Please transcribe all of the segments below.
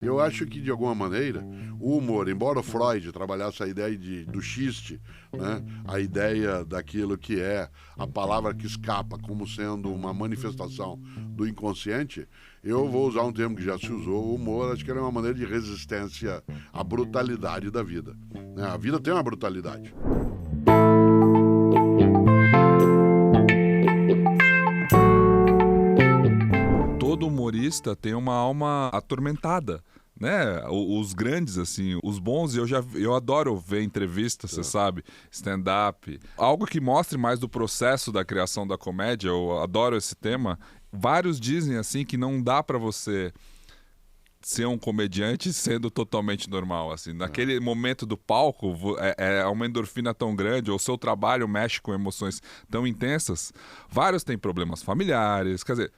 Eu acho que, de alguma maneira, o humor, embora o Freud trabalhasse a ideia do xiste, né, a ideia daquilo que é a palavra que escapa como sendo uma manifestação do inconsciente, eu vou usar um termo que já se usou, o humor, acho que ele é uma maneira de resistência à brutalidade da vida, né? A vida tem uma brutalidade. Todo humorista tem uma alma atormentada, né? Os grandes, assim, os bons, eu adoro ver entrevista, você sabe, stand-up. Algo que mostre mais do processo da criação da comédia, eu adoro esse tema. Vários dizem, assim, que não dá pra você ser um comediante sendo totalmente normal, assim. Naquele momento do palco, é uma endorfina tão grande, ou o seu trabalho mexe com emoções tão intensas. Vários têm problemas familiares, quer dizer,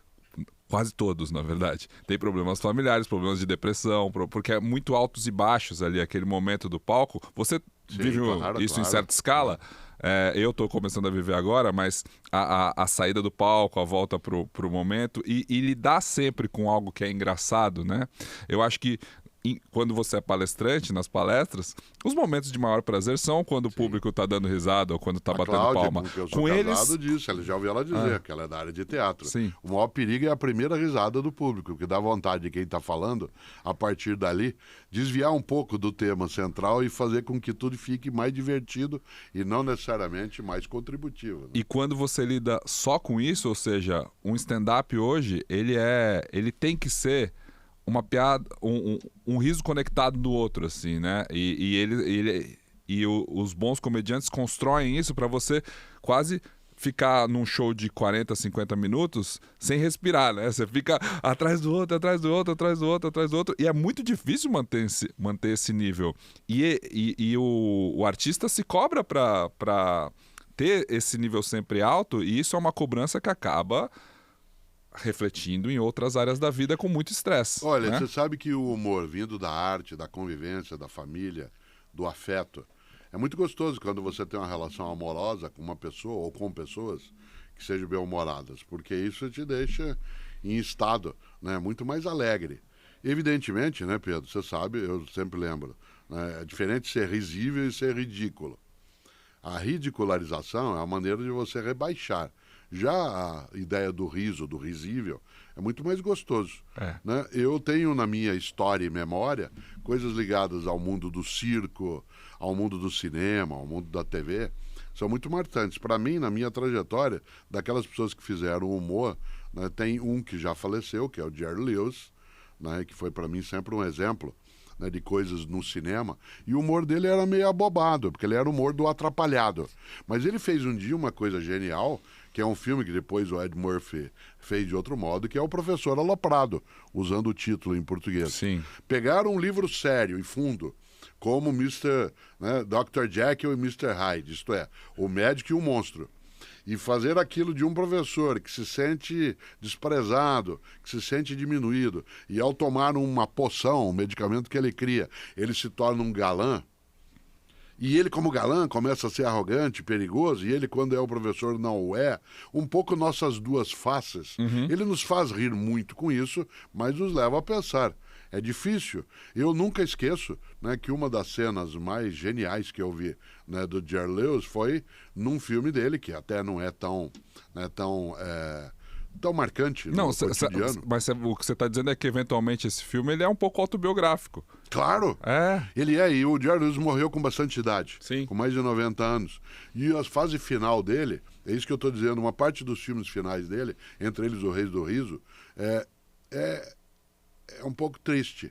quase todos, na verdade. Tem problemas familiares, problemas de depressão, porque é muito altos e baixos ali, aquele momento do palco. Você vive isso em certa escala. Eu estou começando a viver agora, mas a saída do palco, a volta pro momento, e lidar sempre com algo que é engraçado, né? Eu acho que quando você é palestrante, nas palestras, os momentos de maior prazer são quando o público está dando risada ou quando está batendo Cláudia, palma. Com eu sou casado disso, ela já ouviu ela dizer que ela é da área de teatro. Sim. O maior perigo é a primeira risada do público, que dá vontade de quem está falando, a partir dali, desviar um pouco do tema central e fazer com que tudo fique mais divertido e não necessariamente mais contributivo. Né? E quando você lida só com isso, ou seja, um stand-up hoje, ele tem que ser uma piada, um riso conectado do outro, assim, né? Os bons comediantes constroem isso para você quase ficar num show de 40, 50 minutos sem respirar, né? Você fica atrás do outro, atrás do outro, atrás do outro, atrás do outro. E é muito difícil manter esse nível. E o artista se cobra para ter esse nível sempre alto, e isso é uma cobrança que acaba refletindo em outras áreas da vida com muito estresse. Olha, né? Você sabe que o humor vindo da arte, da convivência, da família, do afeto, é muito gostoso quando você tem uma relação amorosa com uma pessoa ou com pessoas que sejam bem-humoradas, porque isso te deixa em estado, né, muito mais alegre. Evidentemente, né, Pedro, você sabe, eu sempre lembro, né, é diferente ser risível e ser ridículo. A ridicularização é a maneira de você rebaixar. Já a ideia do riso, do risível, é muito mais gostoso. Né? Eu tenho na minha história e memória coisas ligadas ao mundo do circo, ao mundo do cinema, ao mundo da TV, são muito marcantes. Para mim, na minha trajetória, daquelas pessoas que fizeram humor, né, tem um que já faleceu, que é o Jerry Lewis, né, que foi para mim sempre um exemplo, né, de coisas no cinema, e o humor dele era meio abobado, porque ele era o humor do atrapalhado. Mas ele fez um dia uma coisa genial, que é um filme que depois o Ed Murphy fez de outro modo, que é o Professor Aloprado, usando o título em português. Sim. Pegaram um livro sério e fundo, como Dr. Jekyll e Mr. Hyde, isto é, o médico e o monstro, e fazer aquilo de um professor que se sente desprezado, que se sente diminuído, e ao tomar uma poção, um medicamento que ele cria, ele se torna um galã, e ele, como galã, começa a ser arrogante, perigoso, e ele, quando é o professor, não o é. Um pouco nossas duas faces. Ele nos faz rir muito com isso, mas nos leva a pensar. É difícil. Eu nunca esqueço, né, que uma das cenas mais geniais que eu vi, né, do Jerry Lewis foi num filme dele, que até não é tão marcante no cotidiano. Mas o que você está dizendo é que, eventualmente, esse filme ele é um pouco autobiográfico. Claro! E o Jerry Lewis morreu com bastante idade, Sim. com mais de 90 anos. E a fase final dele, é isso que eu estou dizendo, uma parte dos filmes finais dele, entre eles O Reis do Riso, é um pouco triste.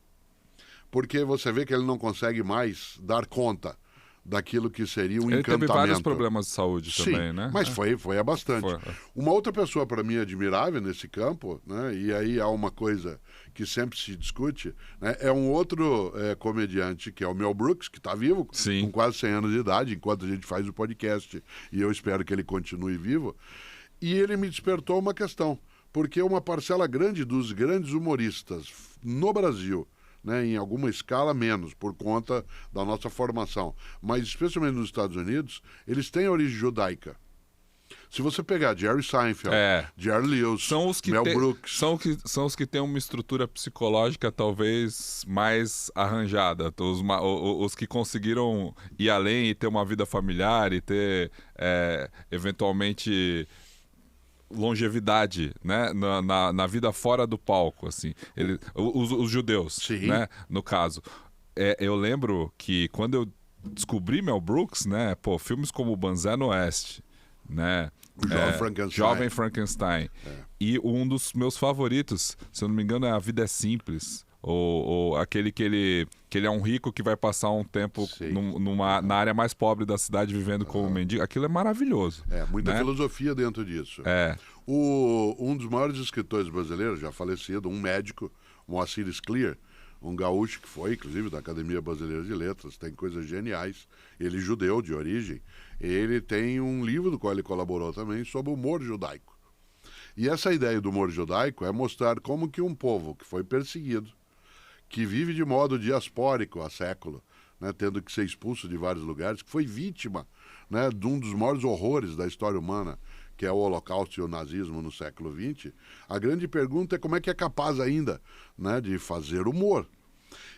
Porque você vê que ele não consegue mais dar conta daquilo que seria um encantamento. Ele teve vários problemas de saúde também, né? Mas foi há bastante. Uma outra pessoa, para mim, admirável nesse campo, né, e aí há uma coisa que sempre se discute, né, é um outro comediante, que é o Mel Brooks, que está vivo, Sim. com quase 100 anos de idade, enquanto a gente faz o podcast, e eu espero que ele continue vivo. E ele me despertou uma questão, porque uma parcela grande dos grandes humoristas no Brasil, né, em alguma escala menos, por conta da nossa formação, mas especialmente nos Estados Unidos, eles têm origem judaica. Se você pegar Jerry Seinfeld, Jerry Lewis, Mel Brooks... São os que têm uma estrutura psicológica talvez mais arranjada. Os que conseguiram ir além e ter uma vida familiar e ter, eventualmente... longevidade, né, na vida fora do palco, assim. Os judeus, sim, né, no caso. Eu lembro que quando eu descobri Mel Brooks, né, filmes como Banzé no Oeste, né, Jovem Frankenstein, e um dos meus favoritos, se eu não me engano, é A Vida é Simples, ou aquele que ele é um rico que vai passar um tempo na área mais pobre da cidade vivendo como mendigo. Aquilo é maravilhoso. Muita filosofia dentro disso. Um dos maiores escritores brasileiros, já falecido, um médico, Moacir Scliar, um gaúcho que foi, inclusive, da Academia Brasileira de Letras, tem coisas geniais. Ele é judeu de origem. Ele tem um livro do qual ele colaborou também sobre o humor judaico. E essa ideia do humor judaico é mostrar como que um povo que foi perseguido, que vive de modo diaspórico há século, né, tendo que ser expulso de vários lugares, que foi vítima, né, de um dos maiores horrores da história humana, que é o Holocausto e o nazismo no século XX, a grande pergunta é como é que é capaz ainda, né, de fazer humor.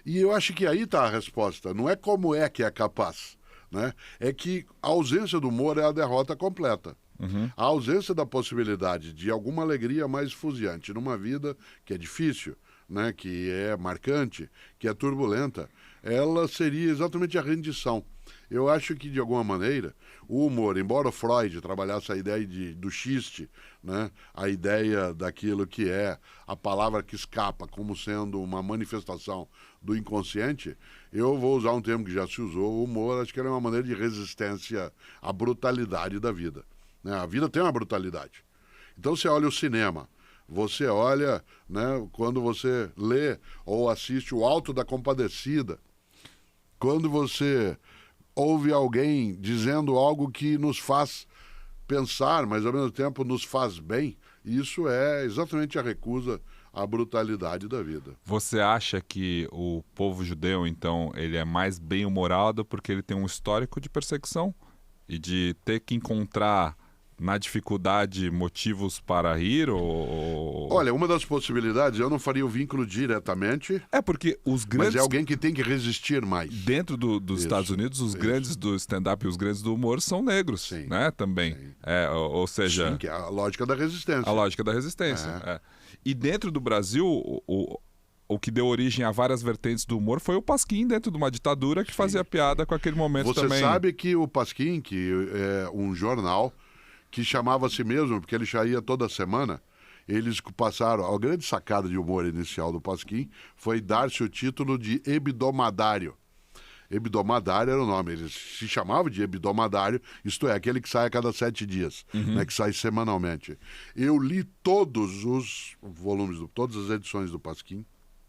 E eu acho que aí está a resposta. Não é como é que é capaz, né? É que a ausência do humor é a derrota completa. A ausência da possibilidade de alguma alegria mais esfuziante numa vida que é difícil, né, que é marcante, que é turbulenta, ela seria exatamente a rendição. Eu acho que, de alguma maneira, o humor, embora Freud trabalhasse a ideia do xiste, né, a ideia daquilo que é a palavra que escapa como sendo uma manifestação do inconsciente, eu vou usar um termo que já se usou, o humor, acho que ele é uma maneira de resistência à brutalidade da vida. Né? A vida tem uma brutalidade. Então, você olha o cinema, você olha, né, quando você lê ou assiste o Alto da Compadecida, quando você ouve alguém dizendo algo que nos faz pensar, mas ao mesmo tempo nos faz bem, isso é exatamente a recusa à brutalidade da vida. Você acha que o povo judeu, então, ele é mais bem-humorado porque ele tem um histórico de perseguição e de ter que encontrar na dificuldade motivos para rir? Olha, uma das possibilidades, eu não faria o vínculo diretamente. Porque os grandes... Mas é alguém que tem que resistir mais. Dentro dos Estados Unidos, os grandes do stand-up e os grandes do humor são negros, né? Também. Ou seja... Sim, que é a lógica da resistência. A lógica da resistência. E dentro do Brasil, o que deu origem a várias vertentes do humor foi o Pasquim dentro de uma ditadura que fazia piada com aquele momento também. Você sabe que o Pasquim, que é um jornal que chamava a si mesmo, porque ele saía toda semana, eles passaram, a grande sacada de humor inicial do Pasquim foi dar-se o título de hebdomadário. Hebdomadário era o nome, eles se chamavam de hebdomadário, isto é, aquele que sai a cada 7 dias, né, que sai semanalmente. Eu li todos os volumes, todas as edições do Pasquim,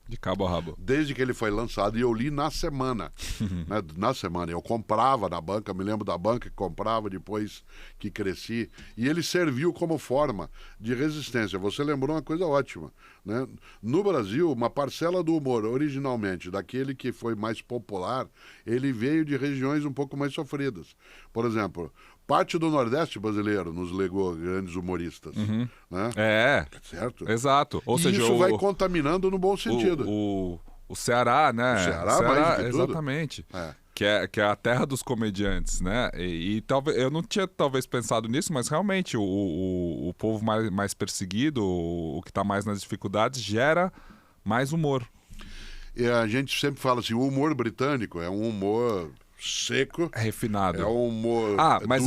de cabo a rabo. Desde que ele foi lançado, e eu li na semana. Né? Na semana. Eu comprava na banca, me lembro da banca que comprava depois que cresci. E ele serviu como forma de resistência. Você lembrou uma coisa ótima. Né? No Brasil, uma parcela do humor, originalmente, daquele que foi mais popular, ele veio de regiões um pouco mais sofridas. Por exemplo, parte do Nordeste brasileiro nos legou grandes humoristas. Né? Certo? Exato. Ou seja, isso vai contaminando no bom sentido. O Ceará, né? O Ceará mais do que tudo. Exatamente. Que é a terra dos comediantes, né? E talvez eu não tinha talvez pensado nisso, mas realmente o povo mais perseguido, o que está mais nas dificuldades, gera mais humor. E a gente sempre fala assim, o humor britânico é um humor seco, refinado, é um humor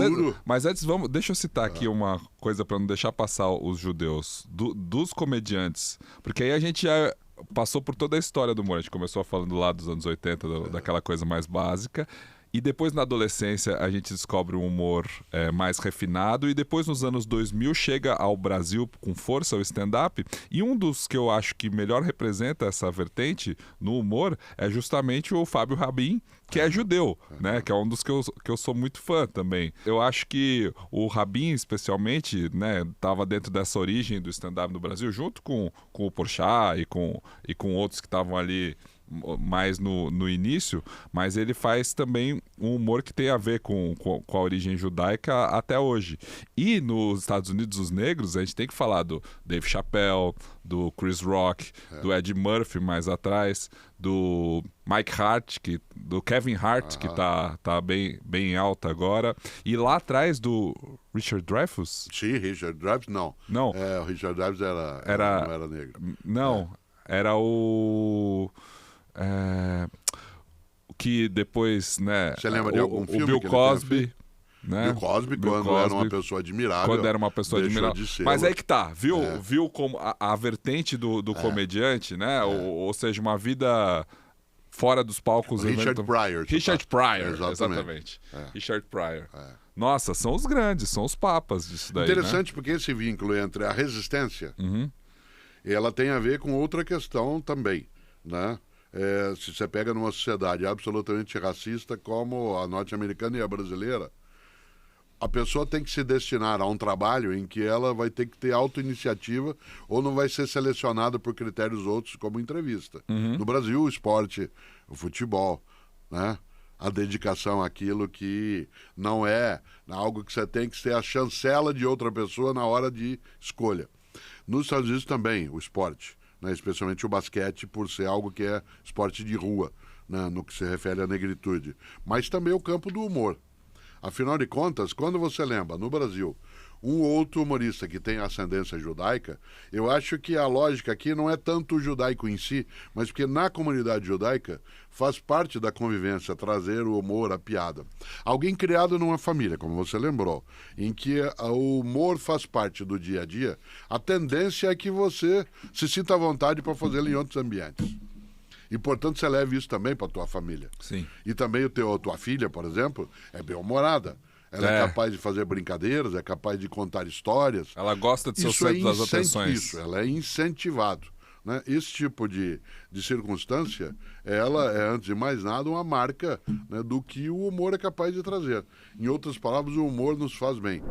duro. Mas antes deixa eu citar aqui uma coisa para não deixar passar os judeus dos comediantes, porque aí a gente já passou por toda a história do humor. A gente começou falando lá dos anos 80, daquela coisa mais básica. E depois, na adolescência, a gente descobre um humor mais refinado. E depois, nos anos 2000, chega ao Brasil com força o stand-up. E um dos que eu acho que melhor representa essa vertente no humor é justamente o Fábio Rabin, que é judeu, né? Que é um dos que eu sou muito fã também. Eu acho que o Rabin, especialmente, né, estava dentro dessa origem do stand-up no Brasil, junto com o Porchat e com outros que estavam ali mais no início, mas ele faz também um humor que tem a ver com a origem judaica até hoje. E nos Estados Unidos, os negros, a gente tem que falar do Dave Chappelle, do Chris Rock, do Ed Murphy mais atrás, do Mike Hart, do Kevin Hart, que tá bem alta agora. E lá atrás do Richard Dreyfuss? Sim, Richard Dreyfuss, não. Não. O Richard Dreyfuss não era negro. Não, era o que depois, né? Você lembra de algum filme? O Bill Cosby. Né? Bill Cosby, quando era uma pessoa admirável. Quando era uma pessoa admirável. Mas aí que tá, viu como a vertente do comediante, né? Ou seja, uma vida fora dos palcos. Richard Pryor. Richard Pryor, exatamente. Richard Pryor. Nossa, são os grandes, são os papas disso daí. Interessante, né? Porque esse vínculo entre a resistência, ela tem a ver com outra questão também, né? Se você pega numa sociedade absolutamente racista como a norte-americana e a brasileira, a pessoa tem que se destinar a um trabalho em que ela vai ter que ter autoiniciativa ou não vai ser selecionada por critérios outros como entrevista. No Brasil, o esporte, o futebol, né? A dedicação àquilo que não é algo que você tem que ser a chancela de outra pessoa na hora de escolha. Nos Estados Unidos também, o esporte, né? Especialmente o basquete, por ser algo que é esporte de rua, né? No que se refere à negritude. Mas também o campo do humor. Afinal de contas, quando você lembra, no Brasil, um outro humorista que tem ascendência judaica, eu acho que a lógica aqui não é tanto o judaico em si, mas porque na comunidade judaica faz parte da convivência trazer o humor, a piada. Alguém criado numa família, como você lembrou, em que o humor faz parte do dia a dia, a tendência é que você se sinta à vontade para fazê-lo em outros ambientes. E, portanto, você leva isso também para a tua família. Sim. E também a tua filha, por exemplo, é bem-humorada. Ela é capaz de fazer brincadeiras, é capaz de contar histórias. Ela gosta de ser o centro das atenções. Isso, ela é incentivado. Né? Esse tipo de circunstância, ela é, antes de mais nada, uma marca, né, do que o humor é capaz de trazer. Em outras palavras, o humor nos faz bem.